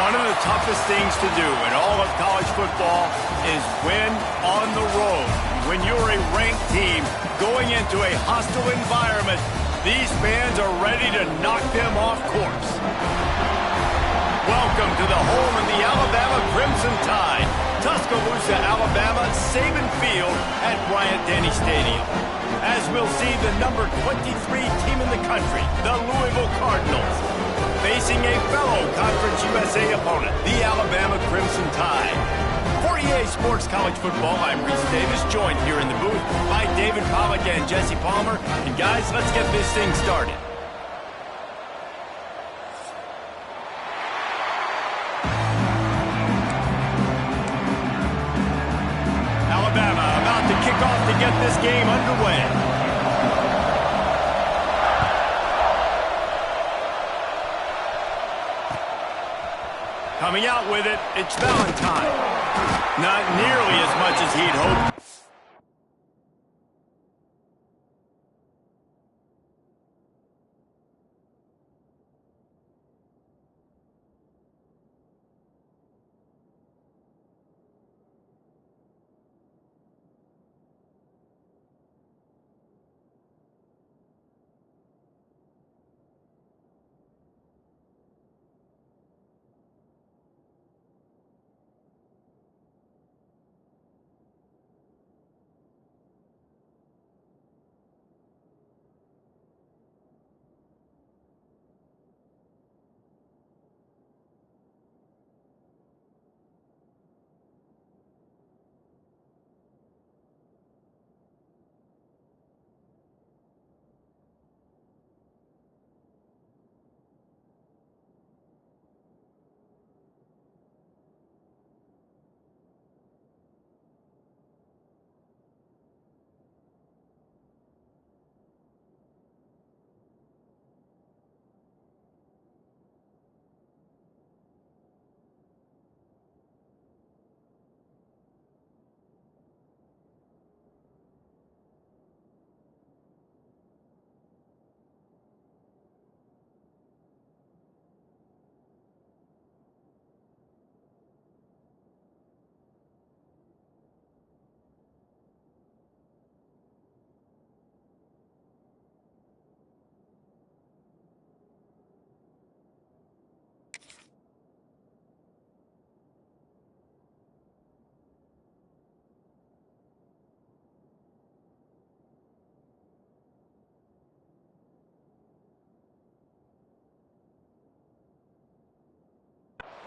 One of the toughest things to do in all of college football is win on the road. When you're a ranked team going into a hostile environment, these fans are ready to knock them off course. Welcome to the home of the Alabama Crimson Tide, Tuscaloosa, Alabama, Saban Field at Bryant-Denny Stadium. As we'll see the number 23 team in the country, the Louisville Cardinals, facing a fellow Conference USA opponent, the Alabama Crimson Tide. For EA Sports College Football, I'm Reese Davis, joined here in the booth by David Pollack and Jesse Palmer. And guys, let's get this thing started. Alabama about to kick off to get this game underway. Coming out with it, it's Valentine. Not nearly as much as he'd hoped.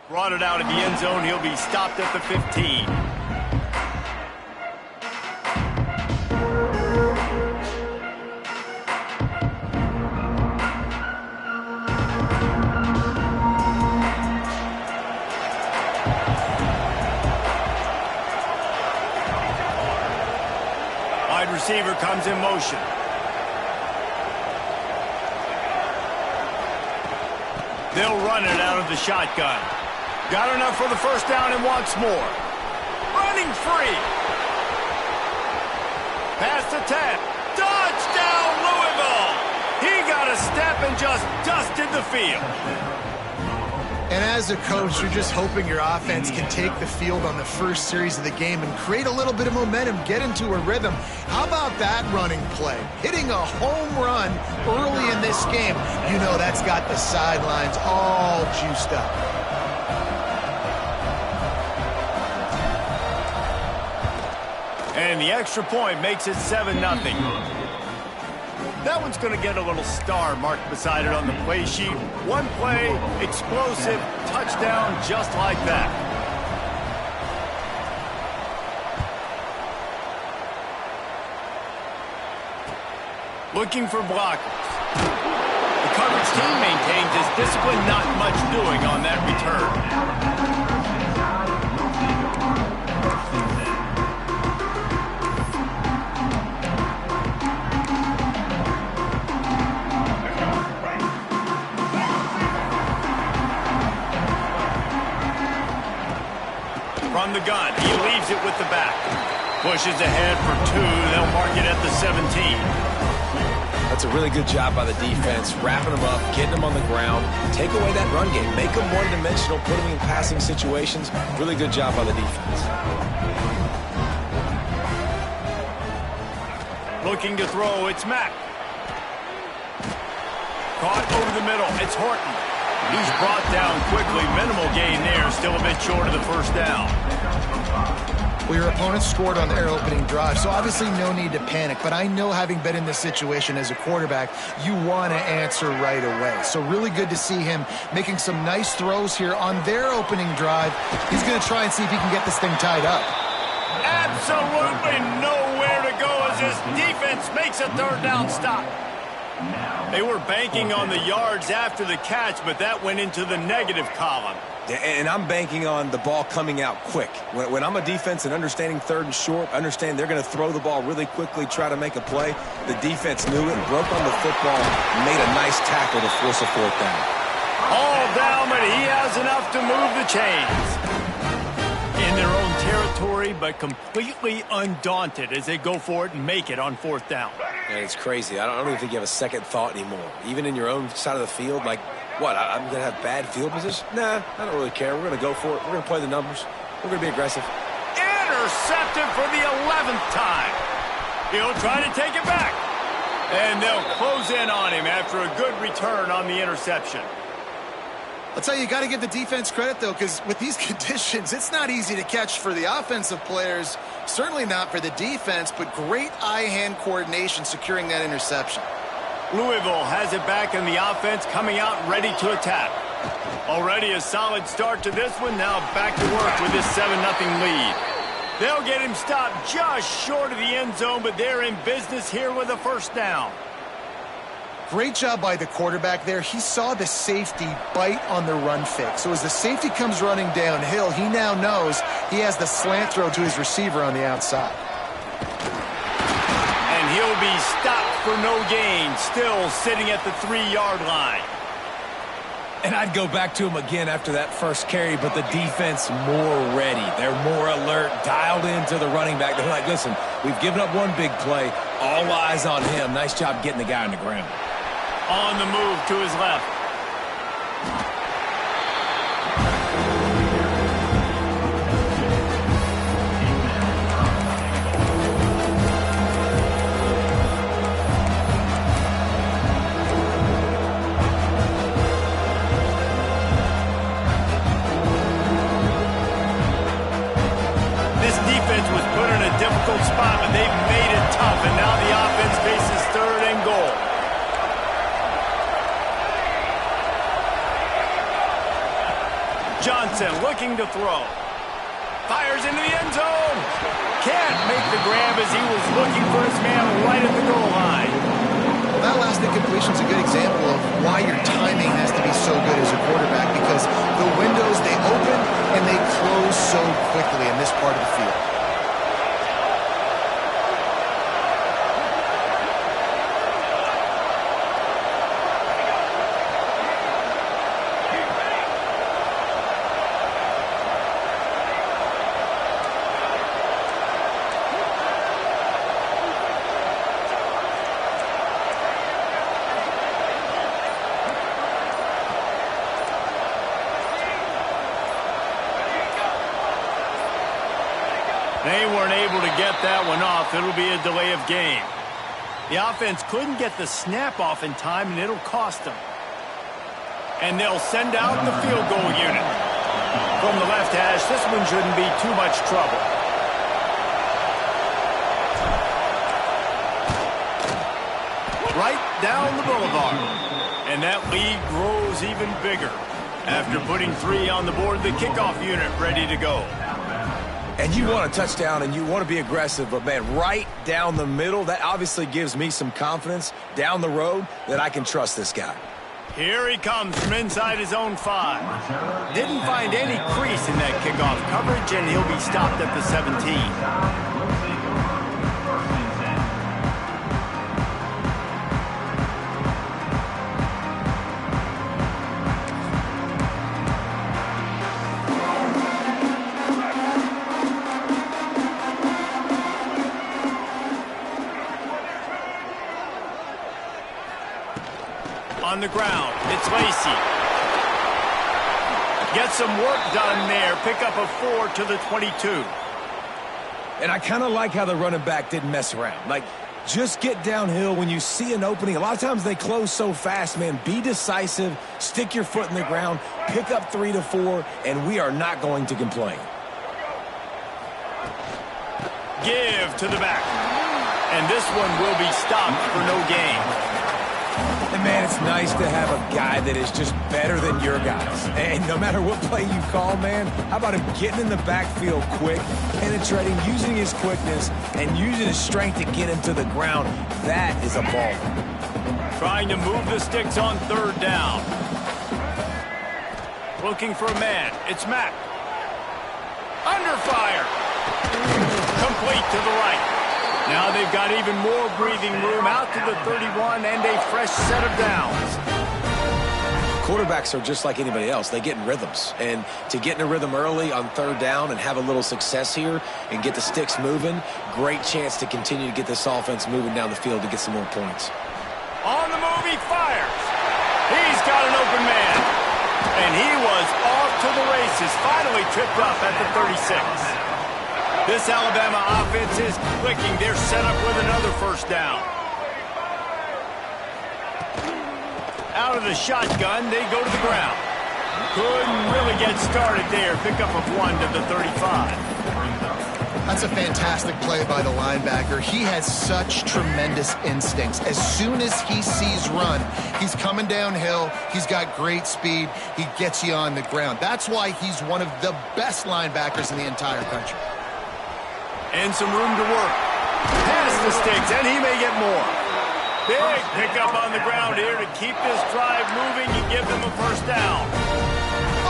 Brought it out of the end zone. He'll be stopped at the 15. Wide receiver comes in motion. They'll run it out of the shotgun. Got enough for the first down and wants more. Running free. Pass to 10. Touchdown, Louisville! He got a step and just dusted the field. And as a coach, you're just hoping your offense can take the field on the first series of the game and create a little bit of momentum, get into a rhythm. How about that running play? Hitting a home run early in this game. You know that's got the sidelines all juiced up. And the extra point makes it 7-0. That one's going to get a little star marked beside it on the play sheet. One play, explosive, touchdown, just like that. Looking for blockers. The coverage team maintains his discipline, not much doing on that return. From the gun, he leaves it with the back. Pushes ahead for 2. They'll mark it at the 17. That's a really good job by the defense, wrapping them up, getting them on the ground, take away that run game, make them one-dimensional, put them in passing situations. Really good job by the defense. Looking to throw, it's Mack. Caught over the middle, it's Horton. He's brought down quickly, minimal gain there, still a bit short of the first down. Well, your opponent scored on their opening drive, so obviously no need to panic. But I know, having been in this situation as a quarterback, you want to answer right away. So really good to see him making some nice throws here on their opening drive. He's going to try and see if he can get this thing tied up. Absolutely nowhere to go as his defense makes a third down stop. They were banking on the yards after the catch, but that went into the negative column. And I'm banking on the ball coming out quick. When I'm a defense and understanding third and short, understand they're going to throw the ball really quickly, try to make a play. The defense knew it and broke on the football and made a nice tackle to force a fourth down. All down, but he has enough to move the chains. In their own territory, but completely undaunted as they go for it and make it on fourth down. And it's crazy. I don't even think you have a second thought anymore. Even in your own side of the field, like, what, I'm going to have bad field position? Nah, I don't really care. We're going to go for it. We're going to play the numbers. We're going to be aggressive. Intercepted for the 11th time. He'll try to take it back. And they'll close in on him after a good return on the interception. I'll tell you, you got to give the defense credit, though, because with these conditions, it's not easy to catch for the offensive players, certainly not for the defense, but great eye-hand coordination securing that interception. Louisville has it back in the offense, coming out ready to attack. Already a solid start to this one, now back to work with this 7-0 lead. They'll get him stopped just short of the end zone, but they're in business here with a first down. Great job by the quarterback there. He saw the safety bite on the run fake. So as the safety comes running downhill, he now knows he has the slant throw to his receiver on the outside. And he'll be stopped for no gain, still sitting at the 3-yard line. And I'd go back to him again after that first carry, but the defense more ready. They're more alert, dialed into the running back. They're like, listen, we've given up one big play. All eyes on him. Nice job getting the guy on the ground. On the move to his left. This defense was put in a difficult spot, but they've made it tough, and now the offense faces third and goal. Johnson looking to throw. Fires into the end zone. Can't make the grab as he was looking for his man right at the goal line. Well, that last incompletion is a good example of why your timing has to be so good as a quarterback, because the windows, they open and they close so quickly in this part of the field. They weren't able to get that one off. It'll be a delay of game. The offense couldn't get the snap off in time, and it'll cost them. And they'll send out the field goal unit. From the left hash, this one shouldn't be too much trouble. Right down the boulevard. And that lead grows even bigger. After putting 3 on the board, the kickoff unit ready to go. And you want a touchdown and you want to be aggressive, but, man, right down the middle, that obviously gives me some confidence down the road that I can trust this guy. Here he comes from inside his own 5. Didn't find any crease in that kickoff coverage, and he'll be stopped at the 17. On the ground, it's Lacey. Get some work done there. Pick up a 4 to the 22. And I kind of like how the running back didn't mess around. Like, just get downhill when you see an opening. A lot of times they close so fast, man. Be decisive, stick your foot in the ground, pick up 3 to 4, and we are not going to complain. Give to the back. And this one will be stopped for no gain. And, man, it's nice to have a guy that is just better than your guys. And no matter what play you call, man, how about him getting in the backfield quick, penetrating, using his quickness, and using his strength to get him to the ground. That is a ball. Trying to move the sticks on 3rd down. Looking for a man. It's Mack. Under fire. Complete to the right. Now they've got even more breathing room out to the 31 and a fresh set of downs. Quarterbacks are just like anybody else. They get in rhythms. And to get in a rhythm early on 3rd down and have a little success here and get the sticks moving, great chance to continue to get this offense moving down the field to get some more points. On the move, he fires. He's got an open man. And he was off to the races, finally tripped up at the 36. This Alabama offense is clicking. They're set up with another 1st down. Out of the shotgun, they go to the ground. Couldn't really get started there. Pick up a 1 to the 35. That's a fantastic play by the linebacker. He has such tremendous instincts. As soon as he sees run, he's coming downhill. He's got great speed. He gets you on the ground. That's why he's one of the best linebackers in the entire country. And some room to work. Past the sticks, and he may get more. Big pickup on the ground here to keep this drive moving and give them a 1st down.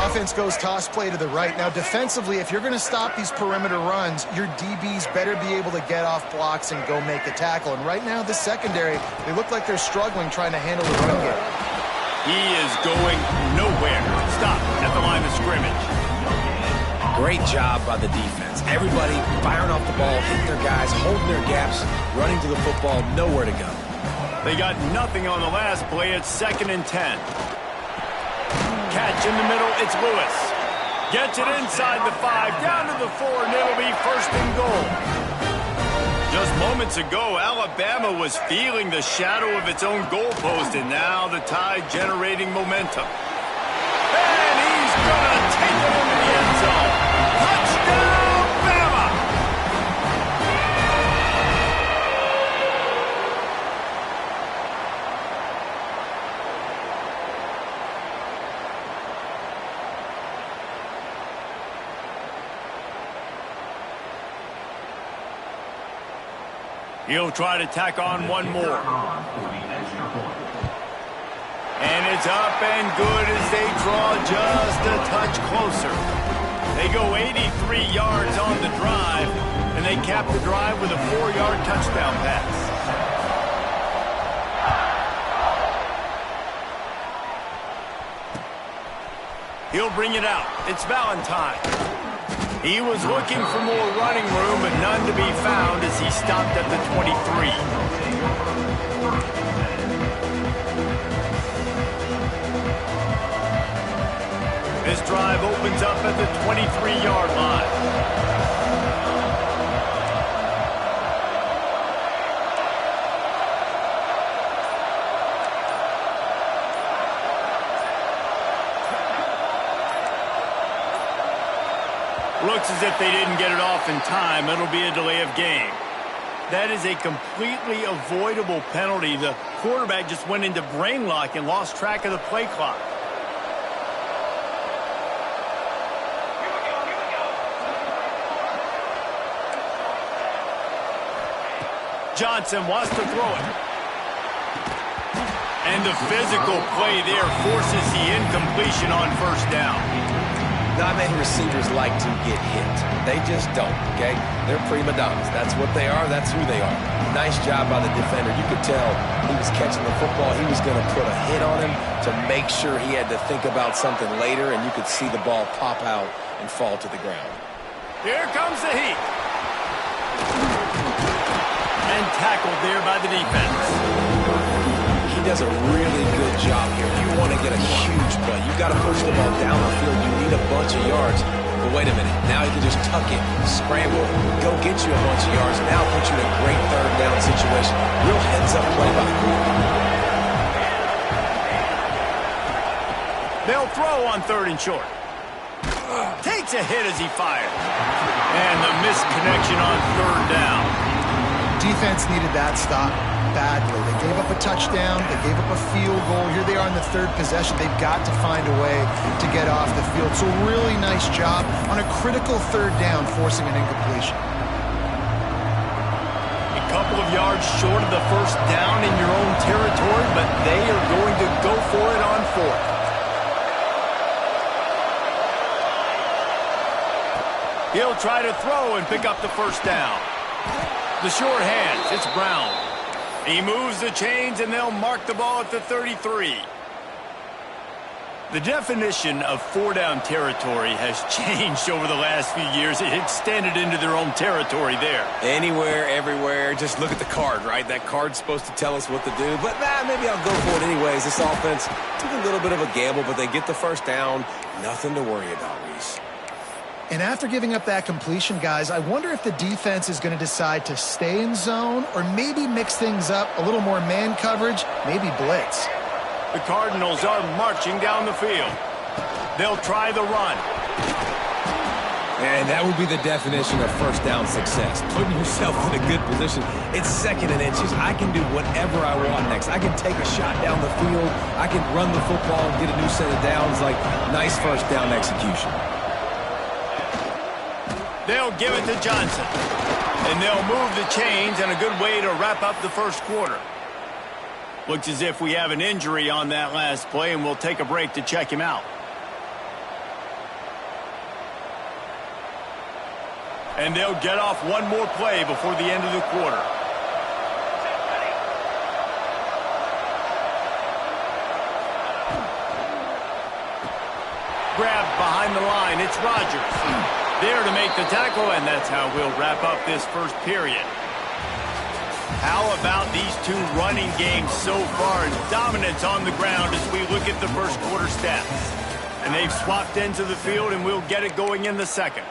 Offense goes toss play to the right. Now, defensively, if you're going to stop these perimeter runs, your DBs better be able to get off blocks and go make a tackle. And right now, the secondary, they look like they're struggling trying to handle the run game. He is going nowhere. Stop at the line of scrimmage. Great job by the defense. Everybody firing off the ball, hitting their guys, holding their gaps, running to the football, nowhere to go. They got nothing on the last play. It's 2nd and 10. Catch in the middle. It's Lewis. Gets it inside the 5, down to the 4, and it'll be 1st and goal. Just moments ago, Alabama was feeling the shadow of its own goalpost, and now the Tide generating momentum. And he's going to take it into the end zone. Touchdown, Bama! He'll try to tack on one more. And it's up and good as they draw just a touch closer. They go 83 yards on the drive, and they cap the drive with a 4-yard touchdown pass. He'll bring it out. It's Valentine. He was looking for more running room, but none to be found as he stopped at the 23. This drive opens up at the 23-yard line. Looks as if they didn't get it off in time. It'll be a delay of game. That is a completely avoidable penalty. The quarterback just went into brain lock and lost track of the play clock. Johnson wants to throw it. And the physical play there forces the incompletion on 1st down. Not many receivers like to get hit. They just don't, okay? They're prima donnas. That's what they are. That's who they are. Nice job by the defender. You could tell he was catching the football. He was going to put a hit on him to make sure he had to think about something later, and you could see the ball pop out and fall to the ground. Here comes the heat. And tackled there by the defense. He does a really good job here. You want to get a huge play. You've got to push the ball down the field. You need a bunch of yards. But wait a minute. Now he can just tuck it, scramble, go get you a bunch of yards. Now put you in a great third down situation. Real heads-up play by the quarterback. They'll throw on 3rd and short. Takes a hit as he fires. And the misconnection on 3rd down. Defense needed that stop badly. They gave up a touchdown. They gave up a field goal. Here they are in the 3rd possession. They've got to find a way to get off the field. So really nice job on a critical 3rd down, forcing an incompletion. A couple of yards short of the 1st down in your own territory, but they are going to go for it on 4th. He'll try to throw and pick up the 1st down. The short hands, it's Brown. He moves the chains, and they'll mark the ball at the 33. The definition of 4-down territory has changed over the last few years. It extended into their own territory there. Anywhere, everywhere. Just look at the card, right? That card's supposed to tell us what to do. But, maybe I'll go for it anyways. This offense took a little bit of a gamble, but they get the 1st down. Nothing to worry about, Reese. And after giving up that completion, guys, I wonder if the defense is going to decide to stay in zone or maybe mix things up, a little more man coverage, maybe blitz. The Cardinals are marching down the field. They'll try the run. And that would be the definition of 1st down success. Putting yourself in a good position. It's 2nd and inches. I can do whatever I want next. I can take a shot down the field. I can run the football and get a new set of downs. Like, nice 1st down execution. They'll give it to Johnson. And they'll move the chains, and a good way to wrap up the 1st quarter. Looks as if we have an injury on that last play, and we'll take a break to check him out. And they'll get off one more play before the end of the quarter. Grabbed behind the line, it's Rodgers. There to make the tackle, and that's how we'll wrap up this 1st period. How about these two running games so far, and dominance on the ground as we look at the 1st quarter stats. And they've swapped ends of the field, and we'll get it going in the 2nd.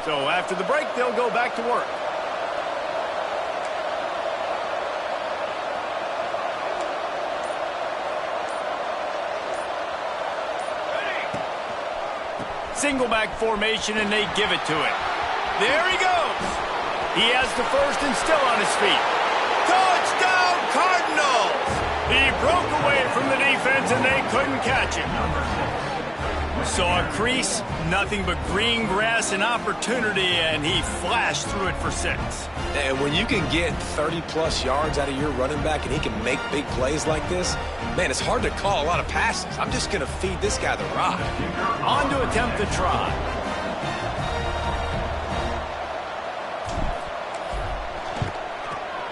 So after the break, they'll go back to work. Single back formation, and they give it to him. There he goes. He has the 1st and still on his feet. Touchdown, Cardinals! He broke away from the defense, and they couldn't catch him. Saw a crease, nothing but green grass and opportunity, and he flashed through it for 6. And when you can get 30-plus yards out of your running back and he can make big plays like this, man, it's hard to call a lot of passes. I'm just going to feed this guy the rock. On to attempt the try.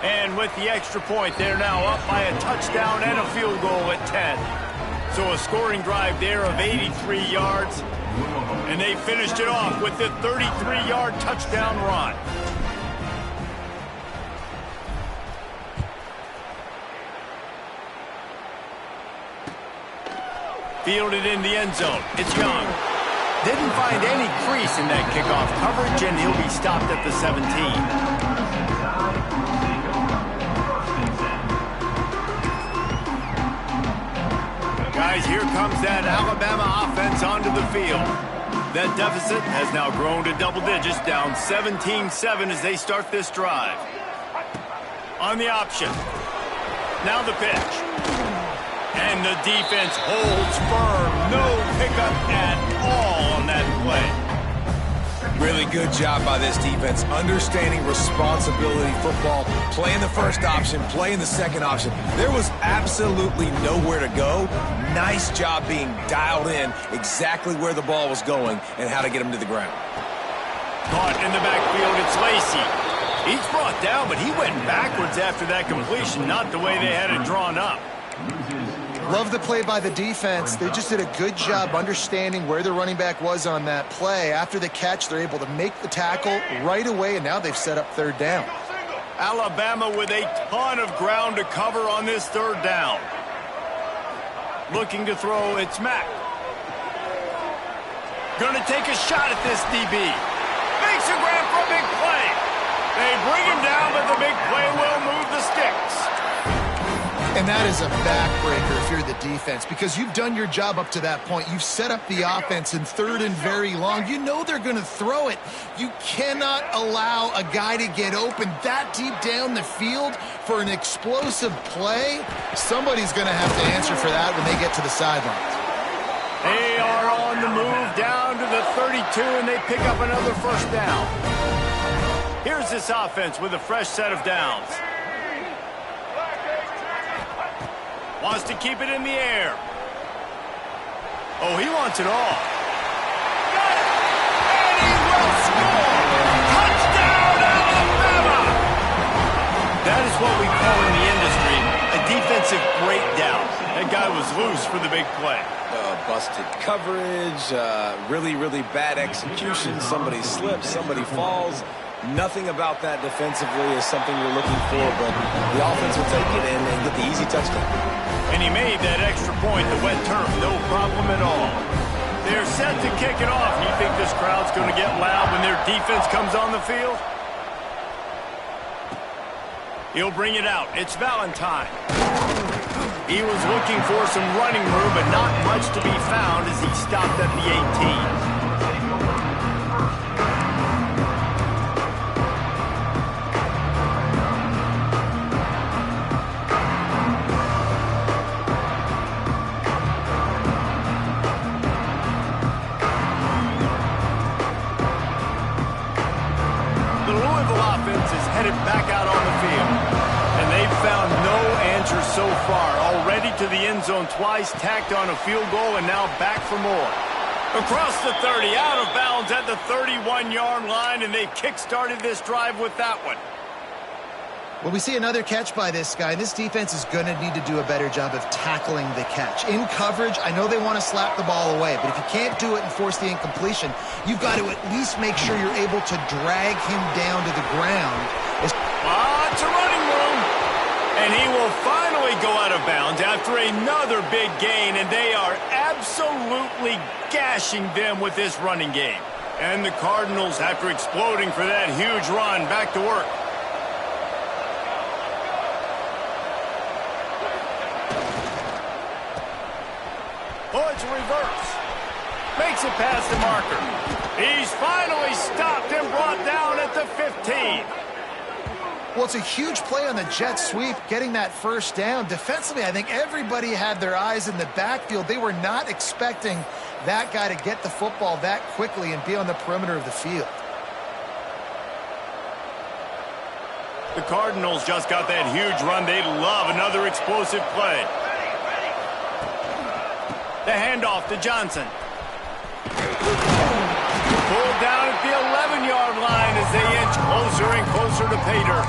And with the extra point, they're now up by a touchdown and a field goal at 10. So a scoring drive there of 83 yards. And they finished it off with the 33-yard touchdown run. Fielded in the end zone. It's Young. Didn't find any crease in that kickoff coverage, and he'll be stopped at the 17. Guys, here comes that Alabama offense onto the field. That deficit has now grown to double digits, down 17-7 as they start this drive. On the option. Now the pitch. And the defense holds firm. No pickup at all on that play. Really good job by this defense, understanding responsibility football, playing the 1st option, playing the 2nd option. There was absolutely nowhere to go. Nice job being dialed in exactly where the ball was going and how to get him to the ground. Caught in the backfield, it's Lacy. He's brought down, but he went backwards after that completion, not the way they had it drawn up. Love the play by the defense. They just did a good job understanding where the running back was on that play. After the catch, they're able to make the tackle right away, and now they've set up third down. Alabama with a ton of ground to cover on this third down. Looking to throw, it's Mack. Going to take a shot at this DB. Makes a grab for a big play. They bring him down, but the big play will move the sticks. And that is a backbreaker if you're the defense, because you've done your job up to that point. You've set up the offense in third and very long. You know they're going to throw it. You cannot allow a guy to get open that deep down the field for an explosive play. Somebody's going to have to answer for that when they get to the sidelines. They are on the move down to the 32, and they pick up another first down. Here's this offense with a fresh set of downs. Wants to keep it in the air. Oh, he wants it all. Got it! And he will score! Touchdown, Alabama! That is what we call in the industry a defensive breakdown. That guy was loose for the big play. Busted coverage, really, really bad execution. Somebody slips, somebody falls. Nothing about that defensively is something you're looking for, but the offense will take it and get the easy touchdown. And he made that extra point, the wet turf, no problem at all. They're set to kick it off. You think this crowd's going to get loud when their defense comes on the field? He'll bring it out. It's Valentine. He was looking for some running room, but not much to be found as he stopped at the 18. Headed back out on the field. And they've found no answer so far. Already to the end zone twice, tacked on a field goal, and now back for more. Across the 30, out of bounds at the 31-yard line, and they kick-started this drive with that one. Well, we see another catch by this guy. This defense is going to need to do a better job of tackling the catch. In coverage, I know they want to slap the ball away, but if you can't do it and force the incompletion, you've got to at least make sure you're able to drag him down to the ground. It's a running room. And he will finally go out of bounds after another big gain, and they are absolutely gashing them with this running game. And the Cardinals, after exploding for that huge run, back to work. Oh, it's a reverse. Makes it past the marker. He's finally stopped and brought down at the 15. Well, it's a huge play on the jet sweep, getting that first down. Defensively, I think everybody had their eyes in the backfield. They were not expecting that guy to get the football that quickly and be on the perimeter of the field. The Cardinals just got that huge run. They love another explosive play. The handoff to Johnson. Pulled down at the 11-yard line as they inch closer and closer to pay dirt.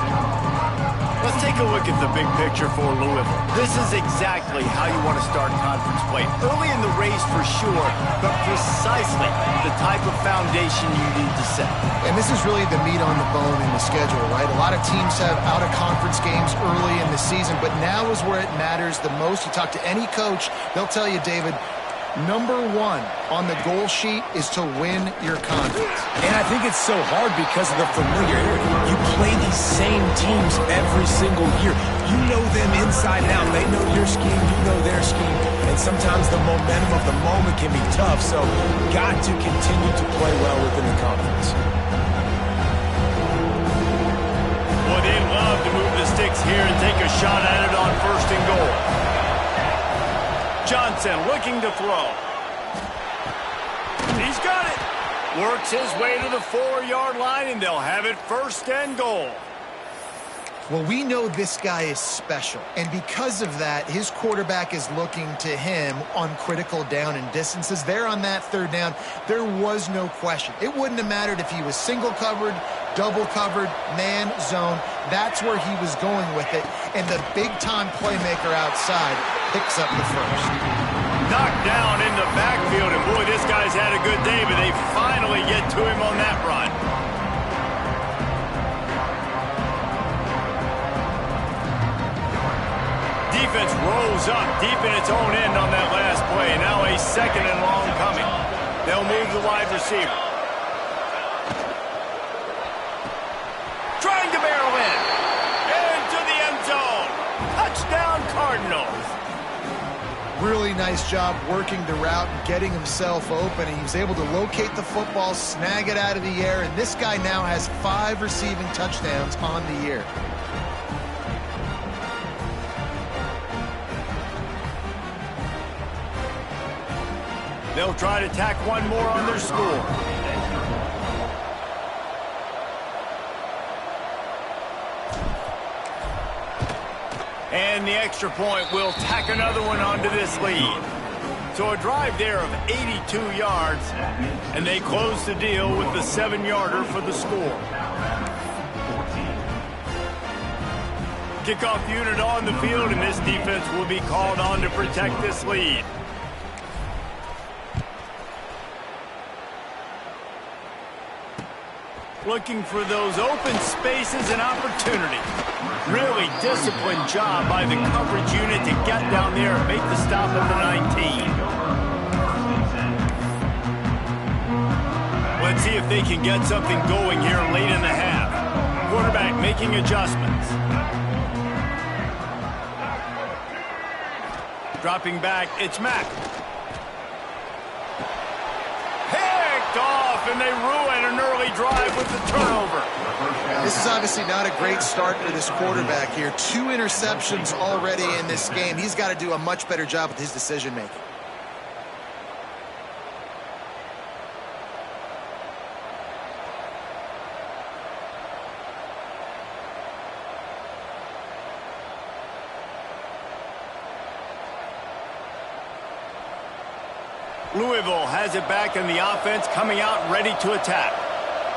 Let's take a look at the big picture for Louisville. This is exactly how you want to start conference play. Early in the race for sure, but precisely the type of foundation you need to set. And this is really the meat on the bone in the schedule, right? A lot of teams have out-of-conference games early in the season, but now is where it matters the most. You talk to any coach, they'll tell you, David, number one on the goal sheet is to win your conference. And I think it's so hard because of the familiarity. You play these same teams every single year. You know them inside and out. They know your scheme, you know their scheme. And sometimes the momentum of the moment can be tough. So got to continue to play well within the conference. Well, they'd love to move the sticks here and take a shot at it on first and goal. Johnson looking to throw. He's got it. Works his way to the 4-yard line, and they'll have it first and goal. Well, we know this guy is special, and because of that, his quarterback is looking to him on critical down and distances. There on that third down, there was no question. It wouldn't have mattered if he was single covered, double covered, man, zone. That's where he was going with it, and the big-time playmaker outside picks up the first. Knocked down in the backfield, and boy, this guy's had a good day, but they finally get to him on that run. Defense rolls up deep in its own end on that last play. Now a 2nd and long coming. They'll move the wide receiver. Trying to barrel in. Into the end zone. Touchdown, Cardinals. Really nice job working the route and getting himself open. He was able to locate the football, snag it out of the air, and this guy now has 5 receiving touchdowns on the year. They'll try to tack one more on their score. And the extra point will tack another one onto this lead. So a drive there of 82 yards, and they close the deal with the 7-yarder for the score. Kickoff unit on the field, and this defense will be called on to protect this lead. Looking for those open spaces and opportunity. Really disciplined job by the coverage unit to get down there and make the stop at the 19. Let's see if they can get something going here late in the half. Quarterback making adjustments. Dropping back, it's Mack. Off, and they ruin an early drive with the turnover. This is obviously not a great start for this quarterback here. 2 interceptions already in this game. He's got to do a much better job with his decision-making. Louisville has it back in the offense, coming out ready to attack.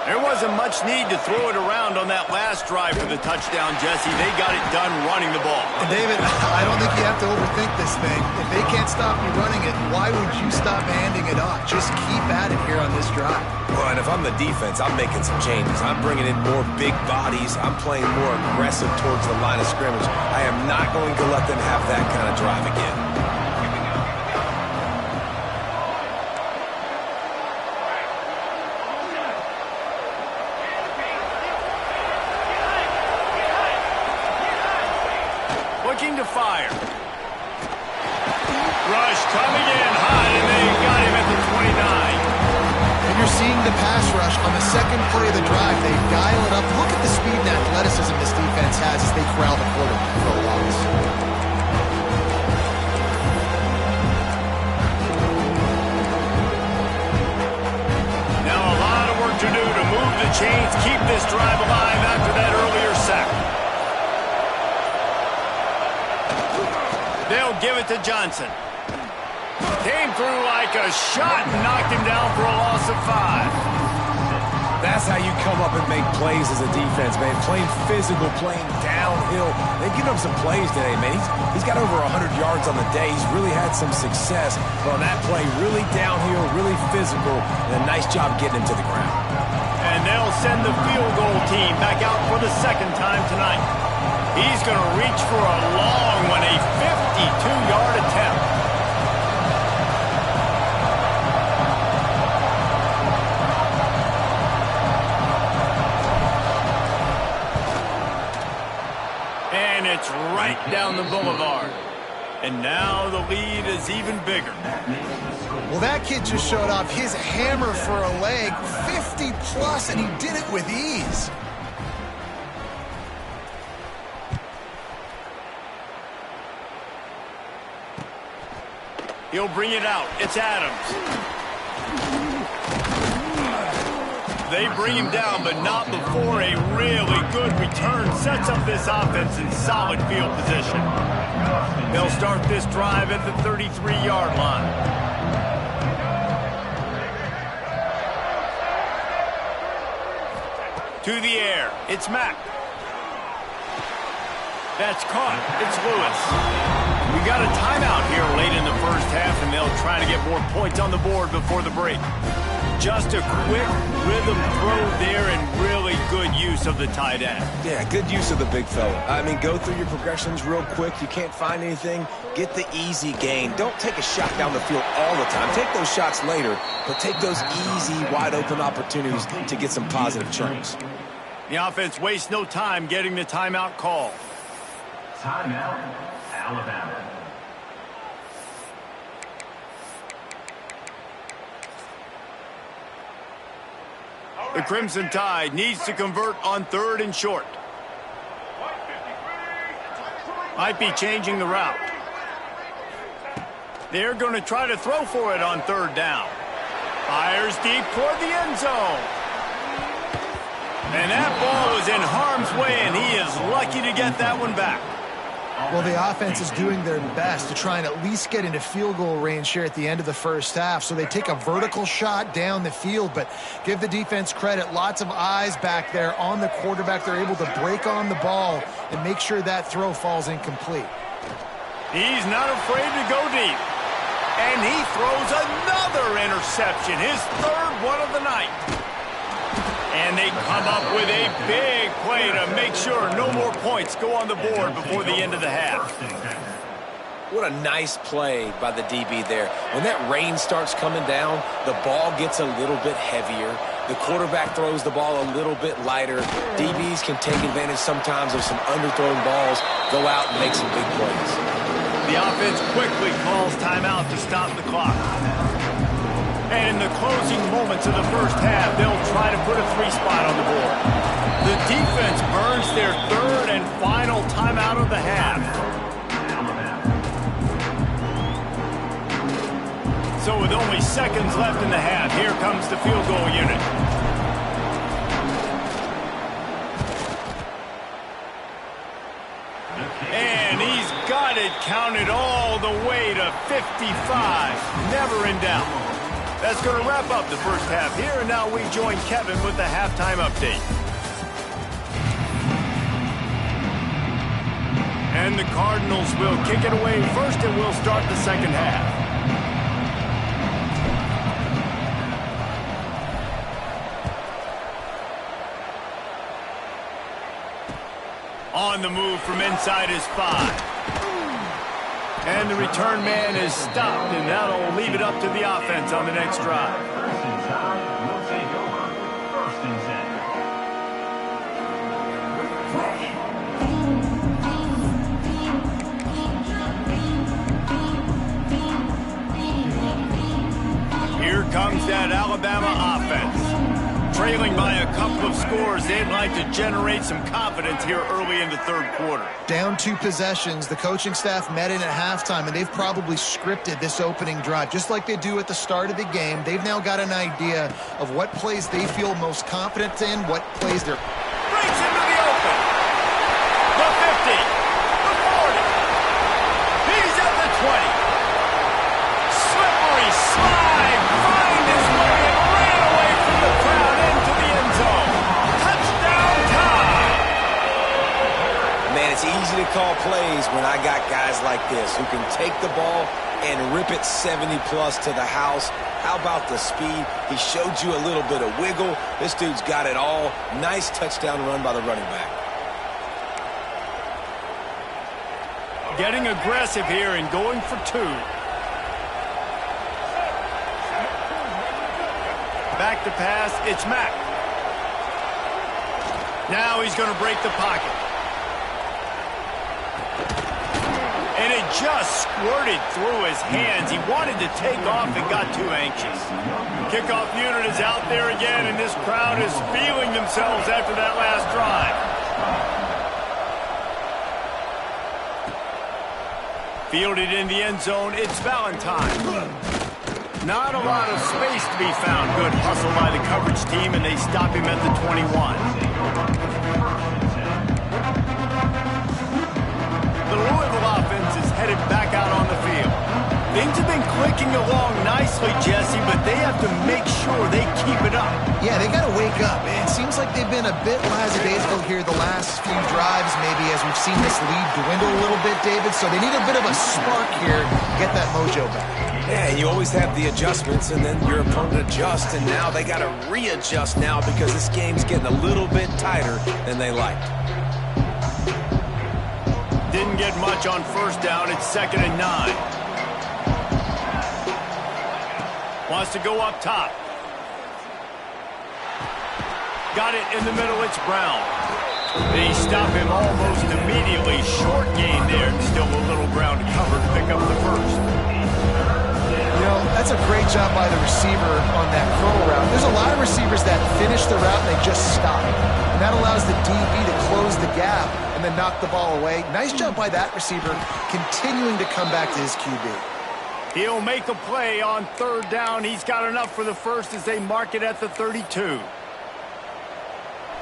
There wasn't much need to throw it around on that last drive for the touchdown, Jesse. They got it done running the ball. And David, I don't think you have to overthink this thing. If they can't stop you running it, why would you stop handing it off? Just keep at it here on this drive. Well, and if I'm the defense, I'm making some changes. I'm bringing in more big bodies. I'm playing more aggressive towards the line of scrimmage. I am not going to let them have that kind of drive again. Looking to fire. Rush coming in hot, and they got him at the 29. And you're seeing the pass rush on the second play of the drive. They dial it up. Look at the speed and athleticism this defense has as they corral the quarterback for a loss. Now a lot of work to do to move the chains, keep this drive alive after that earlier sack. They'll give it to Johnson. Came through like a shot and knocked him down for a loss of 5. That's how you come up and make plays as a defense, man. Playing physical, playing downhill. They've given him some plays today, man. He's got over 100 yards on the day. He's really had some success. But on that play, really downhill, really physical, and a nice job getting him to the ground. And they'll send the field goal team back out for the 2nd time tonight. He's going to reach for a long one, a 52-yard attempt. And it's right down the boulevard. And now the lead is even bigger. Well, that kid just showed off his hammer for a leg, 50-plus, and he did it with ease. He'll bring it out. It's Adams. They bring him down, but not before a really good return sets up this offense in solid field position. They'll start this drive at the 33-yard line. To the air. It's Mack. That's caught. It's Lewis. We got a timeout here late in the first half, and they'll try to get more points on the board before the break. Just a quick rhythm throw there and really good use of the tight end. Yeah, good use of the big fella. I mean, go through your progressions real quick. You can't find anything. Get the easy gain. Don't take a shot down the field all the time. Take those shots later, but take those easy, wide-open opportunities to get some positive chunks. The offense wastes no time getting the timeout call. Timeout, Alabama. The Crimson Tide needs to convert on 3rd and short. Might be changing the route. They're going to try to throw for it on 3rd down. Fires deep toward the end zone. And that ball is in harm's way, and he is lucky to get that one back. Well, the offense is doing their best to try and at least get into field goal range here at the end of the first half. So they take a vertical shot down the field, but give the defense credit. Lots of eyes back there on the quarterback. They're able to break on the ball and make sure that throw falls incomplete. He's not afraid to go deep. And he throws another interception, his 3rd one of the night. And they come up with a big play to make sure no more points go on the board before the end of the half. What a nice play by the DB there. When that rain starts coming down, the ball gets a little bit heavier. The quarterback throws the ball a little bit lighter. DBs can take advantage sometimes of some underthrown balls, go out and make some big plays. The offense quickly calls timeout to stop the clock. And in the closing moments of the first half, they'll try to put a 3-spot on the board. The defense burns their 3rd and final timeout of the half. So with only seconds left in the half, here comes the field goal unit. And he's got it counted all the way to 55. Never in doubt. That's going to wrap up the first half here, and now we join Kevin with the halftime update. And the Cardinals will kick it away first, and we'll start the second half. On the move from inside his 5. And the return man is stopped, and that'll leave it up to the offense on the next drive. Here comes that Alabama offense. Trailing by a couple of scores, they'd like to generate some confidence here early in the 3rd quarter. Down 2 possessions, the coaching staff met in at halftime, and they've probably scripted this opening drive. Just like they do at the start of the game, they've now got an idea of what plays they feel most confident in, what plays they're... Breaks into the open. The 50. The 40. He's at the 20. Slippery slide. Find his way and ran away from the crowd into the end zone. Touchdown time. Man, it's easy to call plays when I got guys like this who can take the ball and rip it 70-plus to the house. How about the speed? He showed you a little bit of wiggle. This dude's got it all. Nice touchdown run by the running back. Getting aggressive here and going for 2. Back to pass, it's Mack. Now he's going to break the pocket. And it just squirted through his hands. He wanted to take off and got too anxious. Kickoff unit is out there again, and this crowd is feeling themselves after that last drive. Fielded in the end zone, it's Valentine. Not a lot of space to be found. Good hustle by the coverage team, and they stop him at the 21. The Louisville offense is headed back out on the field. Things have been clicking along nicely, Jesse, but they have to make sure they keep it up. Yeah, they got to wake up. It seems like they've been a bit lackadaisical here the last few drives, maybe, as we've seen this lead dwindle a little bit, David. So they need a bit of a spark here to get that mojo back. Yeah, and you always have the adjustments, and then your opponent adjusts, and now they got to readjust now because this game's getting a little bit tighter than they liked. Didn't get much on first down. It's 2nd and 9. Wants to go up top. Got it in the middle. It's Brown. They stop him almost immediately. Short gain there. Still a little ground to cover to pick up the first. You know, that's a great job by the receiver on that curl route. There's a lot of receivers that finish the route and they just stop. And that allows the DB to close the gap and then knock the ball away. Nice job by that receiver, continuing to come back to his QB. He'll make a play on 3rd down. He's got enough for the first as they mark it at the 32.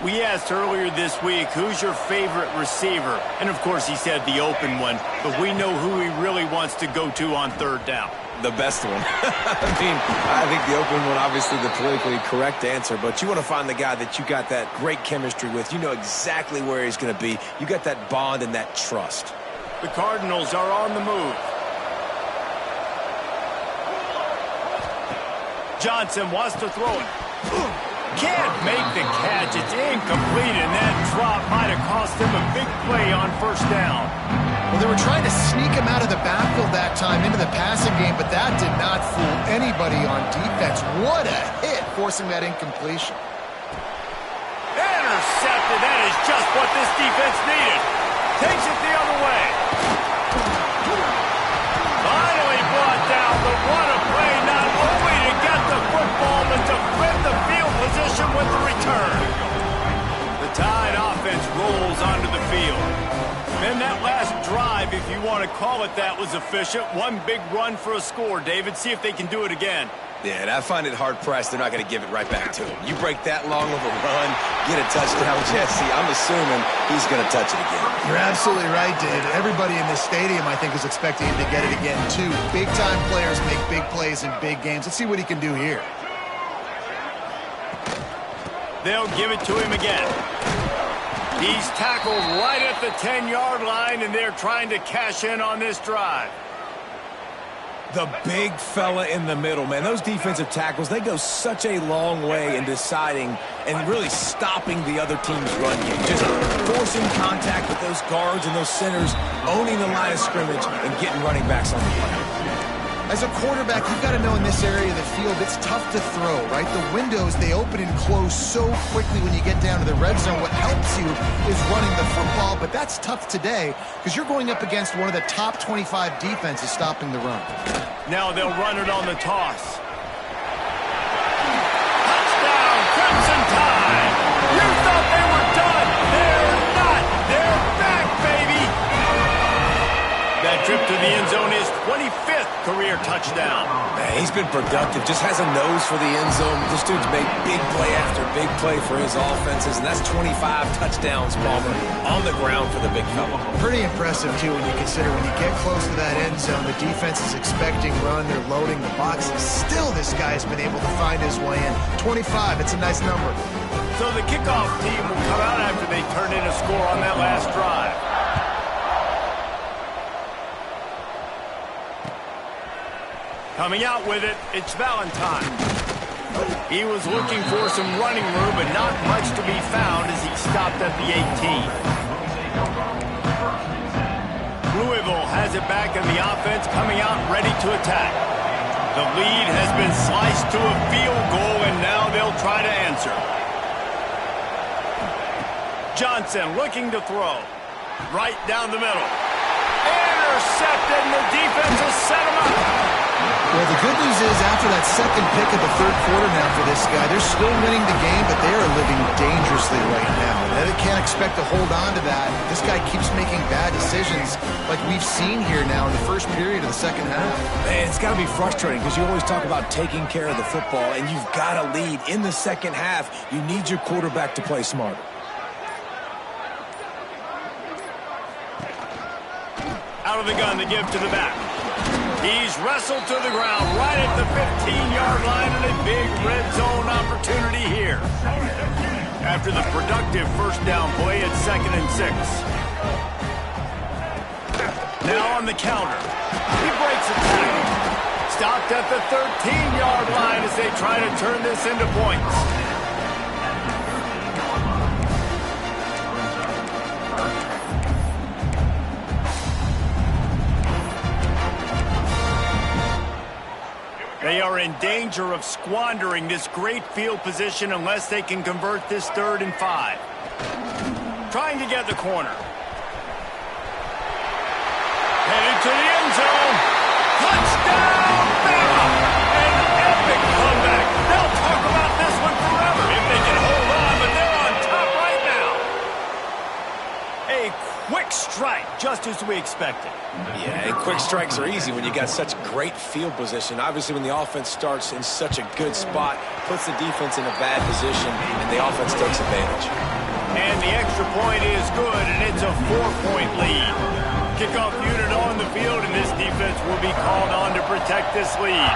We asked earlier this week, who's your favorite receiver? And, of course, he said the open one. But we know who he really wants to go to on 3rd down. The best one. I think the open one, obviously the politically correct answer, but you want to find the guy that you got that great chemistry with. You know exactly where he's going to be. You got that bond and that trust. The Cardinals are on the move. Johnson wants to throw it. Can't make the catch. It's incomplete, and that drop might have cost him a big play on 1st down. Well, they were trying to sneak him out of the backfield that time into the passing game, but that did not fool anybody on defense. What a hit, forcing that incompletion. Intercepted. That is just what this defense needed. Takes it the other way. Finally brought down, but what a play, not only to get the football, but to flip the field position with the return. The Tide offense rolls onto the field. And that last drive, if you want to call it that, was efficient. One big run for a score, David. See if they can do it again. Yeah, and I find it hard-pressed. They're not going to give it right back to him. You break that long of a run, get a touchdown, Jesse, I'm assuming he's going to touch it again. You're absolutely right, Dave. Everybody in this stadium, I think, is expecting him to get it again, too. Big-time players make big plays in big games. Let's see what he can do here. They'll give it to him again. He's tackled right at the 10-yard line, and they're trying to cash in on this drive. The big fella in the middle, man. Those defensive tackles, they go such a long way in deciding and really stopping the other team's run game. Just forcing contact with those guards and those centers, owning the line of scrimmage, and getting running backs on the play. As a quarterback, you've got to know in this area of the field, it's tough to throw, right? The windows, they open and close so quickly when you get down to the red zone. What helps you is running the football, but that's tough today because you're going up against one of the top 25 defenses stopping the run. Now they'll run it on the toss. Touchdown, Crimson Tide! You thought they were done. They're not. They're back, baby! That trip to the end zone is 25th career touchdown. Man, he's been productive. Just has a nose for the end zone. This dude's made big play after big play for his offenses, and that's 25 touchdowns, Palmer, on the ground for the big fella. Pretty impressive, too, when you consider when you get close to that end zone, the defense is expecting run, they're loading the boxes. Still, this guy's been able to find his way in. 25, it's a nice number. So the kickoff team will come out after they turn in a score on that last drive. Coming out with it, it's Valentine. He was looking for some running room, but not much to be found as he stopped at the 18. Louisville has it back, and the offense coming out ready to attack. The lead has been sliced to a field goal, and now they'll try to answer. Johnson looking to throw. Right down the middle. Intercepted, and the defense has set him up. Well, the good news is after that second pick of the third quarter now for this guy, they're still winning the game, but they are living dangerously right now. They can't expect to hold on to that. This guy keeps making bad decisions like we've seen here now in the first period of the second half. Man, it's got to be frustrating because you always talk about taking care of the football, and you've got to lead in the second half. You need your quarterback to play smarter. Out of the gun to give to the back. He's wrestled to the ground right at the 15-yard line, and a big red zone opportunity here. After the productive first down play at 2nd and 6. Now on the counter. He breaks a tackle. Stopped at the 13-yard line as they try to turn this into points. They are in danger of squandering this great field position unless they can convert this 3rd and 5. Trying to get the corner. Headed to the end zone. Touchdown, Bama! An epic comeback. They'll talk about this one forever if they can hold on, but they're on top right now. A quick strike, just as we expected. Yeah, and quick strikes are easy when you got such great field position. Obviously, when the offense starts in such a good spot, puts the defense in a bad position, and the offense takes advantage. And the extra point is good, and it's a 4-point lead. Kickoff unit on the field, and this defense will be called on to protect this lead.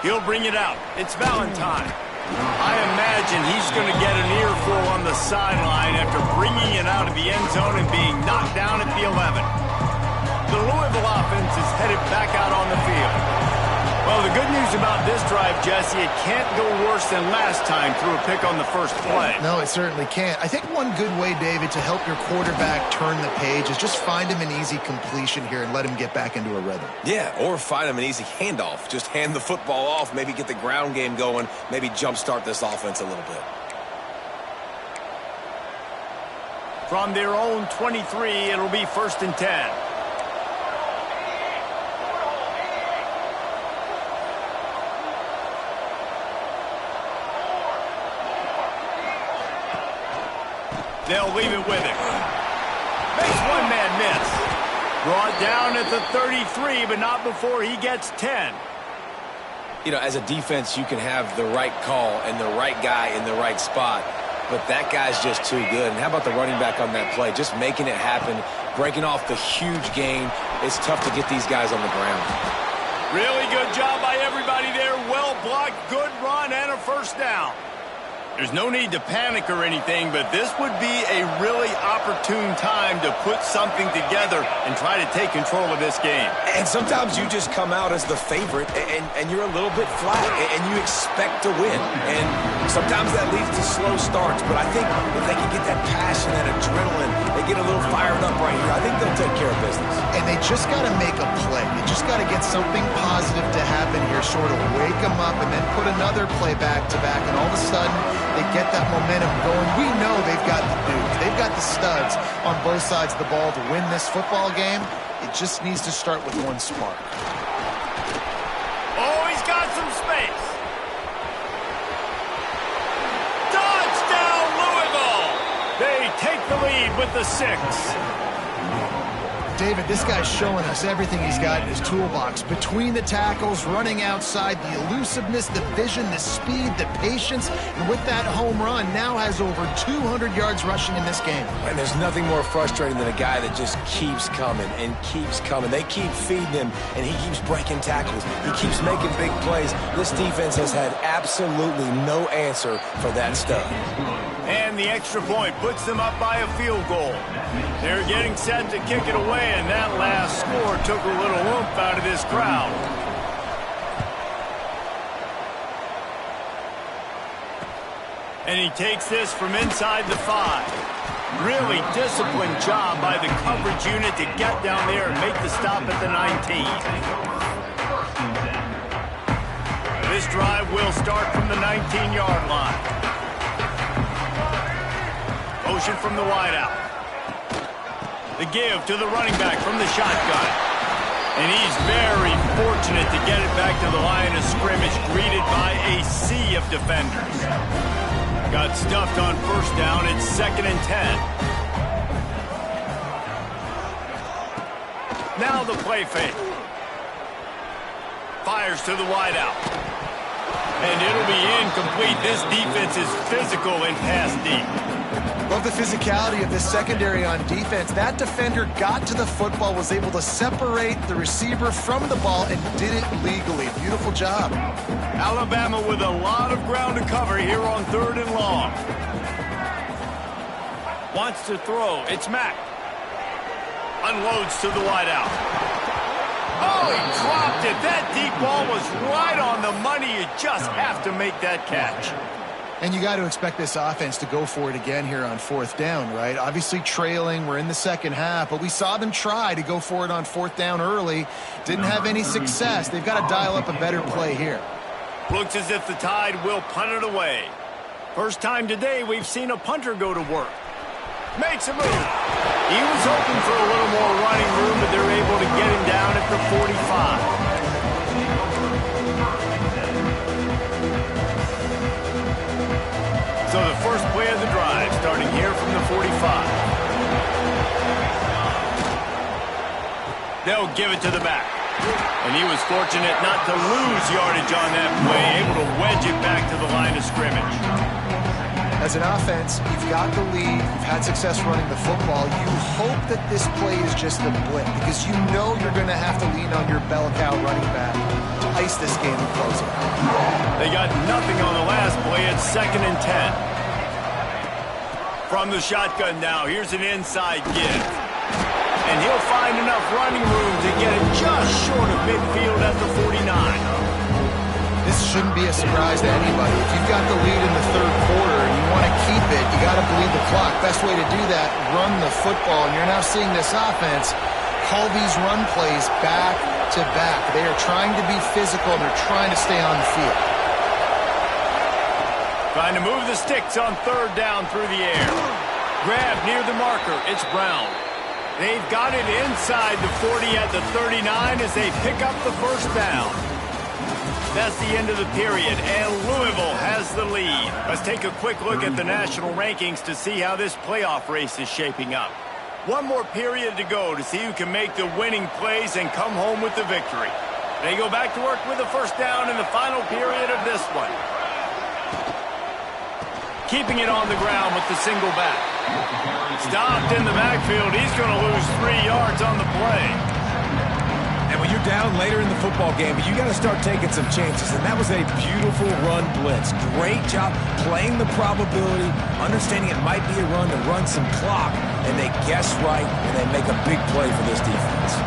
He'll bring it out. It's Valentine. I imagine he's going to get an earful on the sideline after bringing it out of the end zone and being knocked down at the 11. The Louisville offense is headed back out on the field. Well, the good news about this drive, Jesse, it can't go worse than last time through a pick on the first play. No, it certainly can't. I think one good way, David, to help your quarterback turn the page is just find him an easy completion here and let him get back into a rhythm. Yeah, or find him an easy handoff. Just hand the football off, maybe get the ground game going, maybe jumpstart this offense a little bit. From their own 23, it'll be 1st and 10. They'll leave it with him. Makes one man miss. Brought down at the 33, but not before he gets 10. You know, as a defense, you can have the right call and the right guy in the right spot, but that guy's just too good. And how about the running back on that play? Just making it happen, breaking off the huge gain. It's tough to get these guys on the ground. Really good job by everybody there. Well blocked, good run, and a first down. There's no need to panic or anything, but this would be a really opportune time to put something together and try to take control of this game. And sometimes you just come out as the favorite, and you're a little bit flat, and you expect to win. And sometimes that leads to slow starts, but I think if they can get that passion, that adrenaline, they get a little fired up right here, I think they'll take care of business. And they just got to make a play. You just got to get something positive to happen here, sort of wake them up, and then put another play back-to-back, and all of a sudden, they get that momentum going. We know they've got the dudes. They've got the studs on both sides of the ball to win this football game. It just needs to start with one spark. Oh, he's got some space. Touchdown, Louisville! They take the lead with the 6. David, this guy's showing us everything he's got in his toolbox. Between the tackles, running outside, the elusiveness, the vision, the speed, the patience, and with that home run, now has over 200 yards rushing in this game. And there's nothing more frustrating than a guy that just keeps coming and keeps coming. They keep feeding him, and he keeps breaking tackles. He keeps making big plays. This defense has had absolutely no answer for that stuff. And the extra point puts them up by a field goal. They're getting set to kick it away, and that last score took a little oomph out of this crowd. And he takes this from inside the 5. Really disciplined job by the coverage unit to get down there and make the stop at the 19. This drive will start from the 19-yard line. Motion from the wideout. The give to the running back from the shotgun. And he's very fortunate to get it back to the line of scrimmage, greeted by a sea of defenders. Got stuffed on first down. It's 2nd and 10. Now the play fake. Fires to the wideout. And it'll be incomplete. This defense is physical and pass deep. Love the physicality of this secondary on defense. That defender got to the football, was able to separate the receiver from the ball, and did it legally. Beautiful job. Alabama with a lot of ground to cover here on 3rd and long. Wants to throw. It's Mack. Unloads to the wideout. Oh, he dropped it. That deep ball was right on the money. You just have to make that catch. And you got to expect this offense to go for it again here on 4th down, right? Obviously trailing. We're in the second half, but we saw them try to go for it on 4th down early. Didn't have any success. They've got to dial up a better play here. Looks as if the Tide will punt it away. First time today we've seen a punter go to work. Makes a move. He was hoping for a little more running room, but they're able to get him down at the 45. So the first play of the drive, starting here from the 45. They'll give it to the back. And he was fortunate not to lose yardage on that play, able to wedge it back to the line of scrimmage. As an offense, you've got the lead, you've had success running the football. You hope that this play is just a blip because you know you're going to have to lean on your bell cow running back to ice this game and close it out. They got nothing on the last play. It's 2nd and 10. From the shotgun now, here's an inside give. And he'll find enough running room to get it just short of midfield at the 49. This shouldn't be a surprise to anybody. If you've got the lead in the 3rd quarter and you want to keep it, you got to bleed the clock. Best way to do that, run the football. And you're now seeing this offense call these run plays back to back. They are trying to be physical and they're trying to stay on the field. Trying to move the sticks on 3rd down through the air. Grab near the marker. It's Brown. They've got it inside the 40 at the 39 as they pick up the first down. That's the end of the period, and Louisville has the lead. Let's take a quick look at the national rankings to see how this playoff race is shaping up. One more period to go to see who can make the winning plays and come home with the victory. They go back to work with the first down in the final period of this one. Keeping it on the ground with the single back. Stopped in the backfield. He's going to lose 3 yards on the play. And when you're down later in the football game, you got to start taking some chances. And that was a beautiful run blitz. Great job playing the probability, understanding it might be a run to run some clock, and they guess right, and they make a big play for this defense.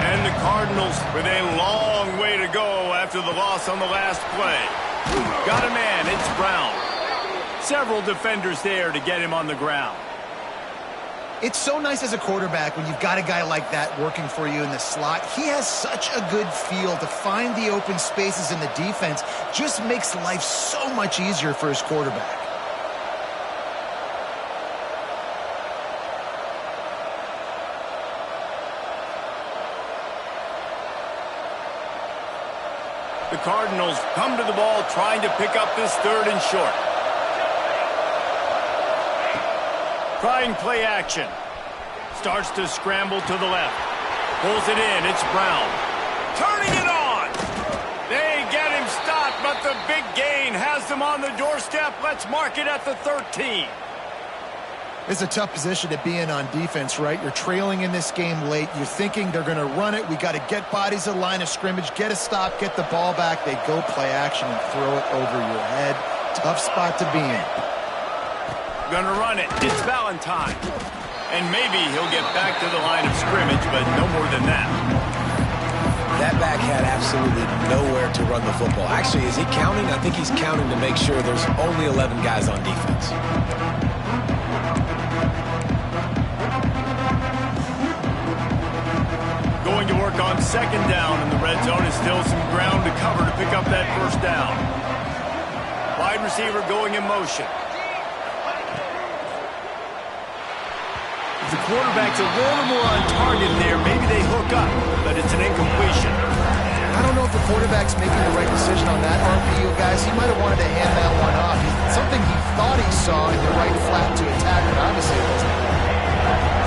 And the Cardinals with a long way to go after the loss on the last play. Got a man. It's Brown. Several defenders there to get him on the ground. It's so nice as a quarterback when you've got a guy like that working for you in the slot. He has such a good feel to find the open spaces in the defense. Just makes life so much easier for his quarterback. The Cardinals come to the ball trying to pick up this 3rd and short. Trying play action. Starts to scramble to the left. Pulls it in. It's Brown. Turning it on. They get him stopped, but the big gain has them on the doorstep. Let's mark it at the 13. It's a tough position to be in on defense, right? You're trailing in this game late. You're thinking they're going to run it. We got to get bodies at the line of scrimmage, get a stop, get the ball back. They go play action and throw it over your head. Tough spot to be in. Gonna run it. It's Valentine. And maybe he'll get back to the line of scrimmage, but no more than that. That back had absolutely nowhere to run the football. Actually, is he counting? I think he's counting to make sure there's only 11 guys on defense. Going to work on 2nd down in the red zone. Is still some ground to cover to pick up that first down. Wide receiver going in motion. The quarterback's a little more on target there. Maybe they hook up, but it's an incompletion. I don't know if the quarterback's making the right decision on that RPO, guys. He might have wanted to hand that one off. Something he thought he saw in the right flat to attack, but obviously it wasn't.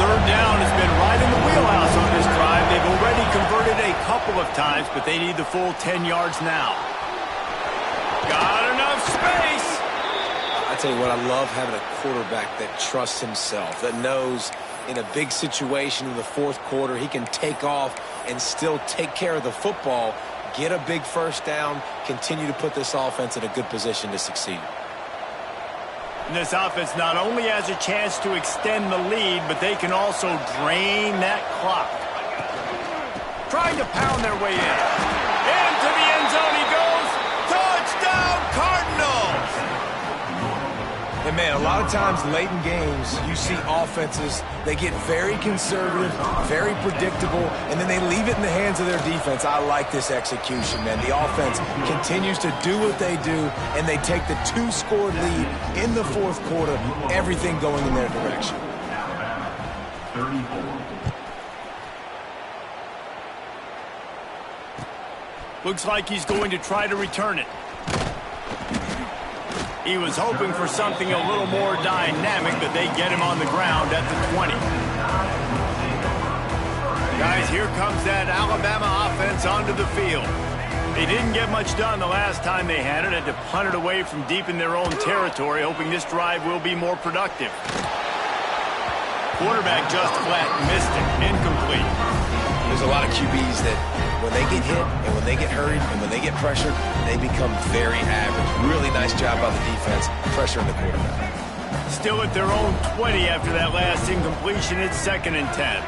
3rd down has been right in the wheelhouse on this drive. They've already converted a couple of times, but they need the full 10 yards now. Got enough space. I tell you what, I love having a quarterback that trusts himself, that knows in a big situation in the fourth quarter he can take off and still take care of the football, get a big first down, continue to put this offense in a good position to succeed. And this offense not only has a chance to extend the lead, but they can also drain that clock. Trying to pound their way in. Into the end zone he goes. Touchdown, Cardinals! And, man, a lot of times late in games, you see offenses, they get very conservative, very predictable, and then they leave it in the hands of their defense. I like this execution, man. The offense continues to do what they do, and they take the two-score lead in the fourth quarter, everything going in their direction. Alabama, 34. Looks like he's going to try to return it. He was hoping for something a little more dynamic, but they get him on the ground at the 20. Guys, here comes that Alabama offense onto the field. They didn't get much done the last time they had it. Had to punt it away from deep in their own territory, hoping this drive will be more productive. Quarterback just flat missed it. Incomplete. There's a lot of QBs that when they get hit and when they get hurried and when they get pressured, they become very average. Really nice job by the defense, pressuring the quarterback. Still at their own 20 after that last incompletion. It's 2nd and 10.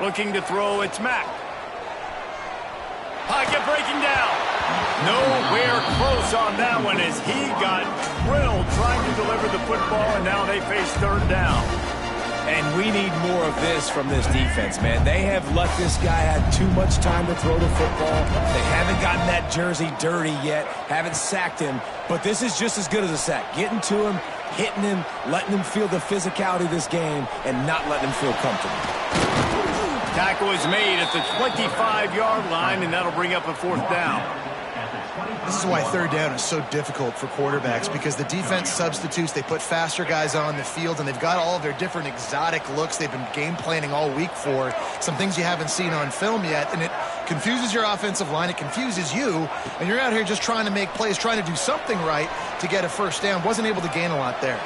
Looking to throw, it's Mack. Pocket breaking down. Nowhere close on that one as he got drilled trying to deliver the football, and now they face 3rd down. And we need more of this from this defense, man. They have let this guy have too much time to throw the football. They haven't gotten that jersey dirty yet, haven't sacked him. But this is just as good as a sack. Getting to him, hitting him, letting him feel the physicality of this game, and not letting him feel comfortable. Tackle is made at the 25-yard line, and that'll bring up a 4th down. This is why 3rd down is so difficult for quarterbacks, because the defense substitutes, they put faster guys on the field, and they've got all of their different exotic looks they've been game planning all week for, some things you haven't seen on film yet, and it confuses your offensive line, it confuses you, and you're out here just trying to make plays, trying to do something right to get a first down. Wasn't able to gain a lot there.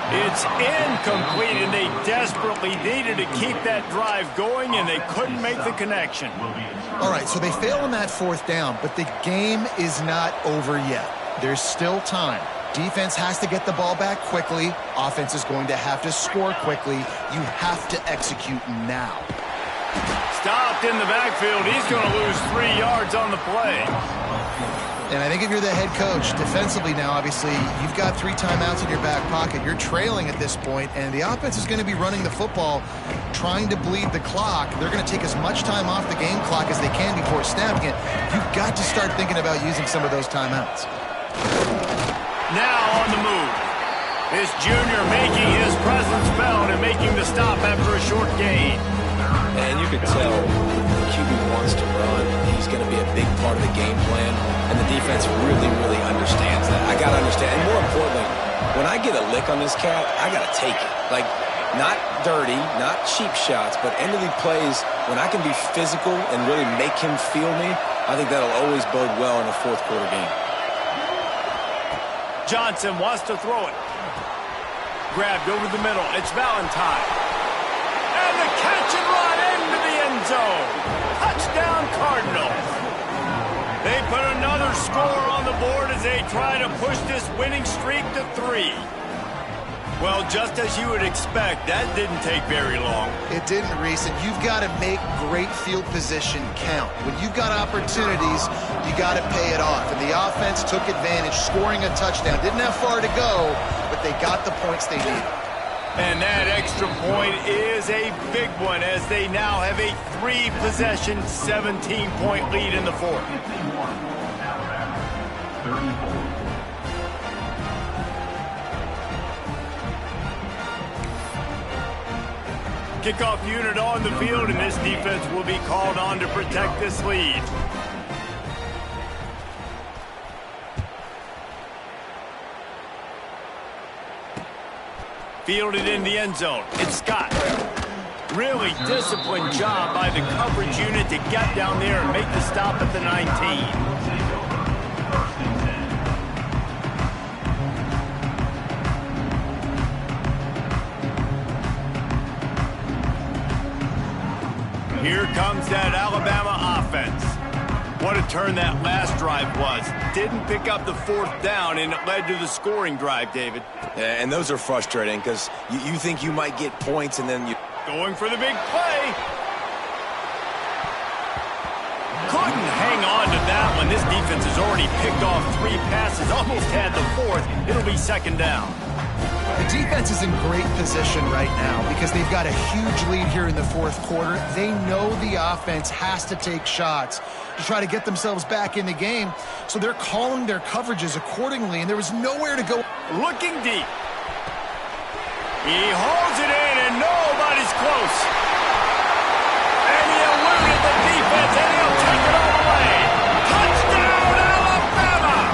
It's incomplete, and they desperately needed to keep that drive going, and they couldn't make the connection. All right, so they fail on that 4th down, but the game is not over yet. There's still time. Defense has to get the ball back quickly. Offense is going to have to score quickly. You have to execute now. Stopped in the backfield. He's going to lose 3 yards on the play. And I think if you're the head coach, defensively now, obviously, you've got 3 timeouts in your back pocket. You're trailing at this point, and the offense is going to be running the football, trying to bleed the clock. They're going to take as much time off the game clock as they can before snapping it. You've got to start thinking about using some of those timeouts. Now on the move. This junior making his presence felt and making the stop after a short gain. And you can tell the QB wants to run. He's going to be a big part of the game plan. And the defense really, really understands that. I got to understand. And more importantly, when I get a lick on this cat, I got to take it. Like, not dirty, not cheap shots, but end of the plays, when I can be physical and really make him feel me, I think that'll always bode well in a fourth quarter game. Johnson wants to throw it. Grabbed over the middle. It's Valentine. And the catch and run into the end zone. Touchdown, Cardinals. They put another score on the board as they try to push this winning streak to 3. Well, just as you would expect, that didn't take very long. It didn't, Reese, and you've got to make great field position count. When you've got opportunities, you got to pay it off. And the offense took advantage, scoring a touchdown. Didn't have far to go, but they got the points they needed. And that extra point is a big one as they now have a 3-possession, 17-point lead in the fourth. 34. Kickoff unit on the field, and this defense will be called on to protect this lead. Fielded in the end zone. It's Scott. Really disciplined job by the coverage unit to get down there and make the stop at the 19. Here comes that Alabama offense. What a turn that last drive was. Didn't pick up the fourth down, and it led to the scoring drive, David. Yeah, and those are frustrating because you think you might get points, and then you... Going for the big play. Couldn't hang on to that one. This defense has already picked off 3 passes, almost had the fourth. It'll be second down. The defense is in great position right now because they've got a huge lead here in the fourth quarter. They know the offense has to take shots to try to get themselves back in the game, so they're calling their coverages accordingly, and there was nowhere to go. Looking deep. He hauls it in, and nobody's close. And he eluded the defense, and he'll take it all the way. Touchdown, Alabama!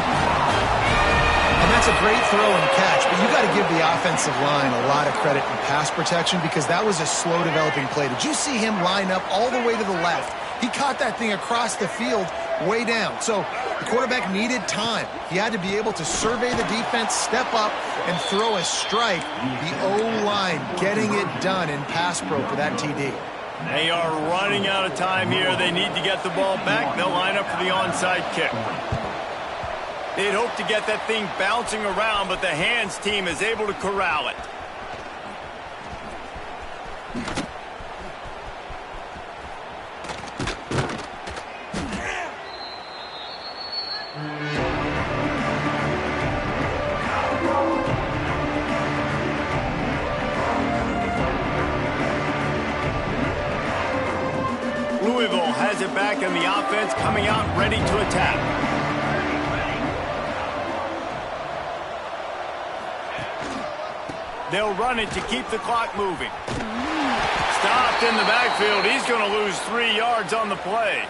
And that's a great throw and catch, but you got to give the offensive line a lot of credit in pass protection because that was a slow developing play. Did you see him line up all the way to the left? He caught that thing across the field way down. So the quarterback needed time. He had to be able to survey the defense, step up, and throw a strike. The O-line getting it done in pass pro for that TD. They are running out of time here. They need to get the ball back. They'll line up for the onside kick. They'd hope to get that thing bouncing around, but the hands team is able to corral it. Louisville has it back in the offense, coming out ready to attack. They'll run it to keep the clock moving. Stopped in the backfield. He's going to lose 3 yards on the play.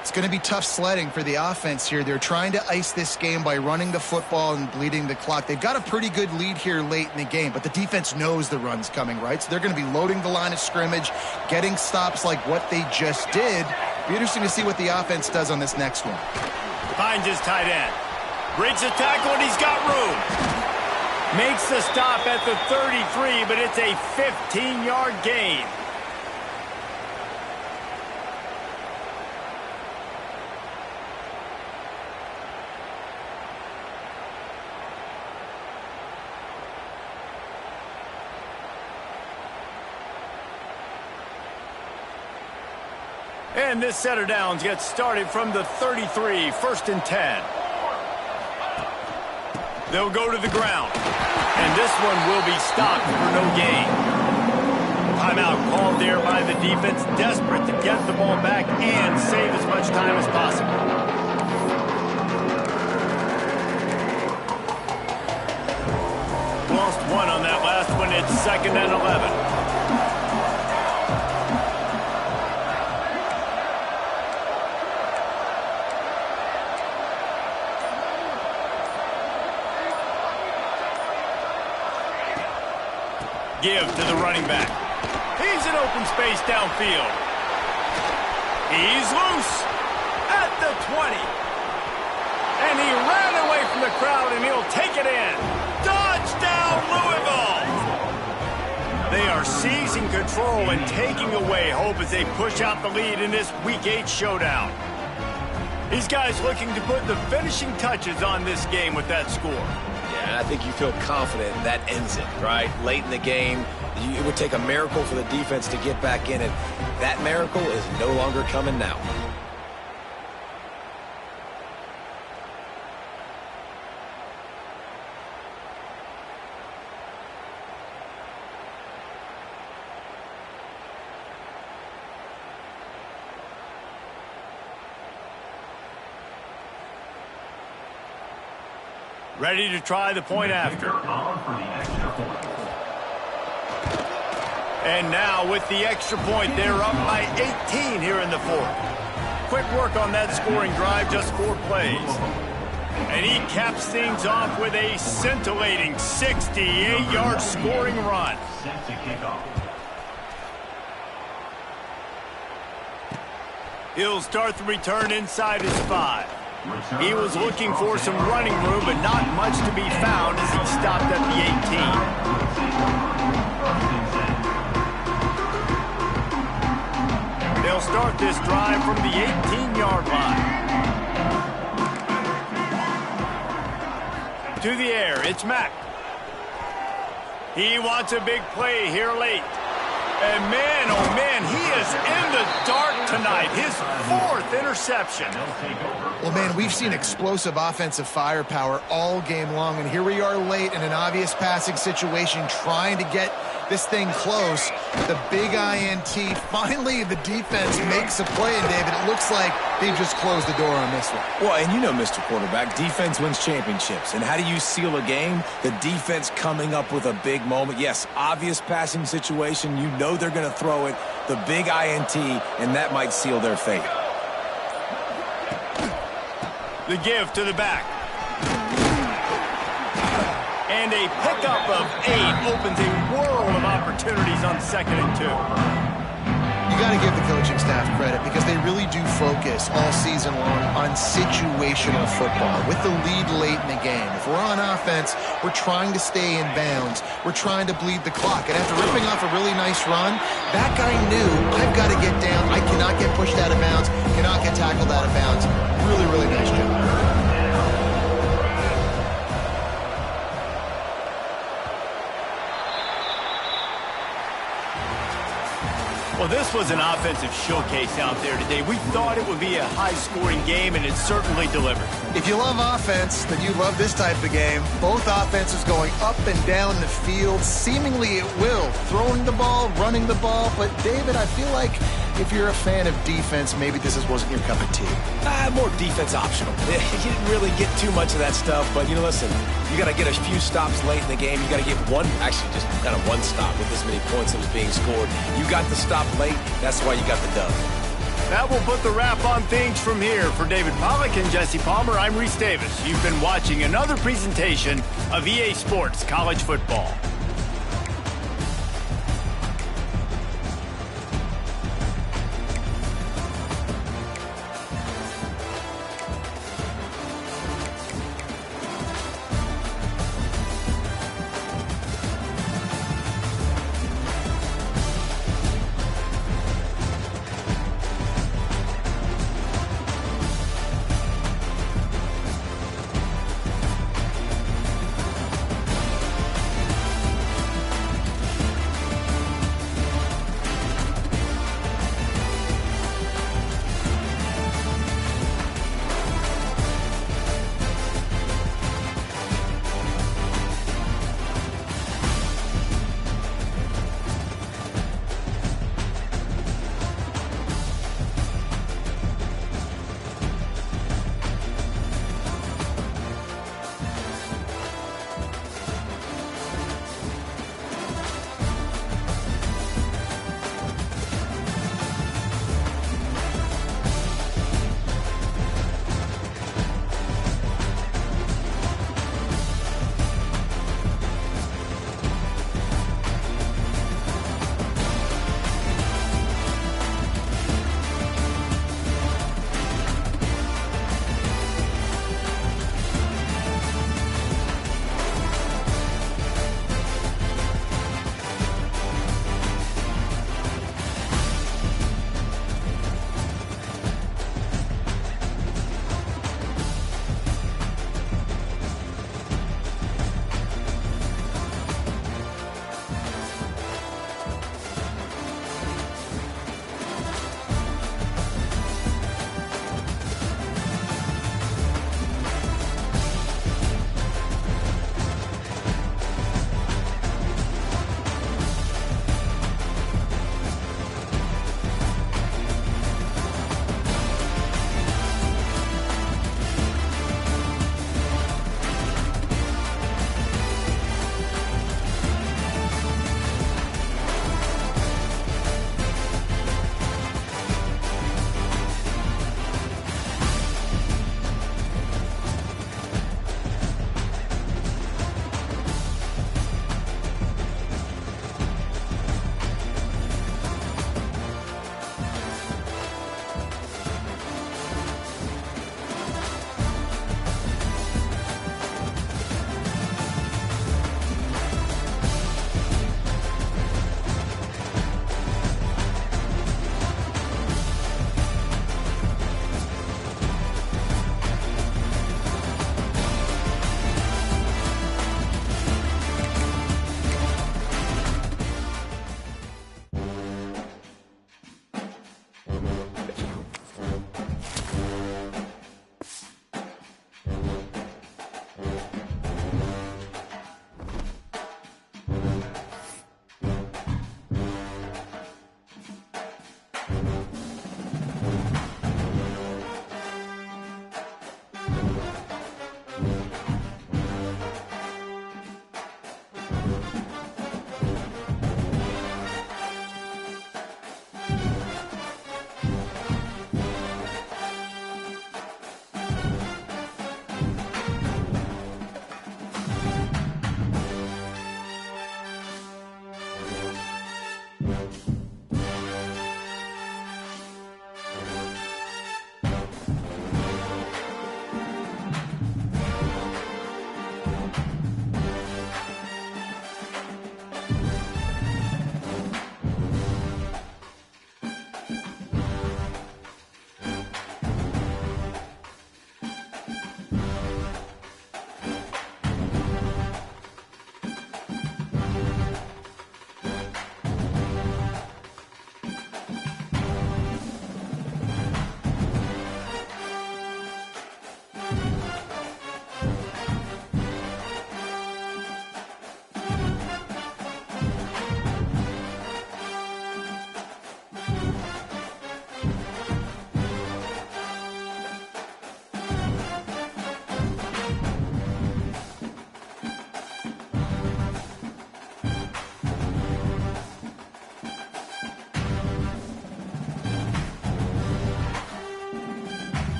It's going to be tough sledding for the offense here. They're trying to ice this game by running the football and bleeding the clock. They've got a pretty good lead here late in the game, but the defense knows the run's coming, right? So they're going to be loading the line of scrimmage, getting stops like what they just did. Be interesting to see what the offense does on this next one. Finds his tight end. Breaks the tackle, and he's got room. Makes the stop at the 33, but it's a 15-yard gain. And this set of downs gets started from the 33, 1st and 10. They'll go to the ground. And this one will be stopped for no gain. Timeout called there by the defense, desperate to get the ball back and save as much time as possible. Lost one on that last one. It's 2nd and 11. Give to the running back. He's in open space downfield. He's loose at the 20. And he ran away from the crowd, and he'll take it in. Touchdown, Louisville! They are seizing control and taking away hope as they push out the lead in this Week 8 showdown. These guys looking to put the finishing touches on this game with that score. And I think you feel confident that ends it, right? Late in the game, it would take a miracle for the defense to get back in it. That miracle is no longer coming now. Ready to try the point after. And now with the extra point, they're up by 18 here in the fourth. Quick work on that scoring drive, just 4 plays. And he caps things off with a scintillating 68-yard scoring run. He'll start the return inside his 5. He was looking for some running room, but not much to be found as he stopped at the 18. They'll start this drive from the 18-yard line. To the air, it's Mack. He wants a big play here late. And man, oh man, he is in the dark tonight. His 4th interception. Well, man, we've seen explosive offensive firepower all game long, and here we are late in an obvious passing situation trying to get this thing close. The big INT. Finally, the defense makes a play, and David, it looks like they've just closed the door on this one. Well, and you know, Mr. Quarterback, defense wins championships. And how do you seal a game? The defense coming up with a big moment. Yes, obvious passing situation. You know they're going to throw it. The big INT, and that might seal their fate. The give to the back. And a pickup of 8 opens a world of opportunities on 2nd and 2. You got to give the coaching staff credit because they really do focus all season long on situational football with the lead late in the game. If we're on offense, we're trying to stay in bounds. We're trying to bleed the clock. And after ripping off a really nice run, that guy knew, I've got to get down. I cannot get pushed out of bounds, cannot get tackled out of bounds. Really, really nice job. Well, this was an offensive showcase out there today. We thought it would be a high-scoring game, and it certainly delivered. If you love offense, then you love this type of game. Both offenses going up and down the field, seemingly at will. Throwing the ball, running the ball. But, David, I feel like if you're a fan of defense, maybe this wasn't your cup of tea. More defense optional. You didn't really get too much of that stuff, but, you know, listen, you got to get a few stops late in the game. You got to get one, actually just kind of one stop with this many points that was being scored. You got the stop late. That's why you got the dub. That will put the wrap on things from here. For David Pollack and Jesse Palmer, I'm Reese Davis. You've been watching another presentation of EA Sports College Football.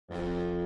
34.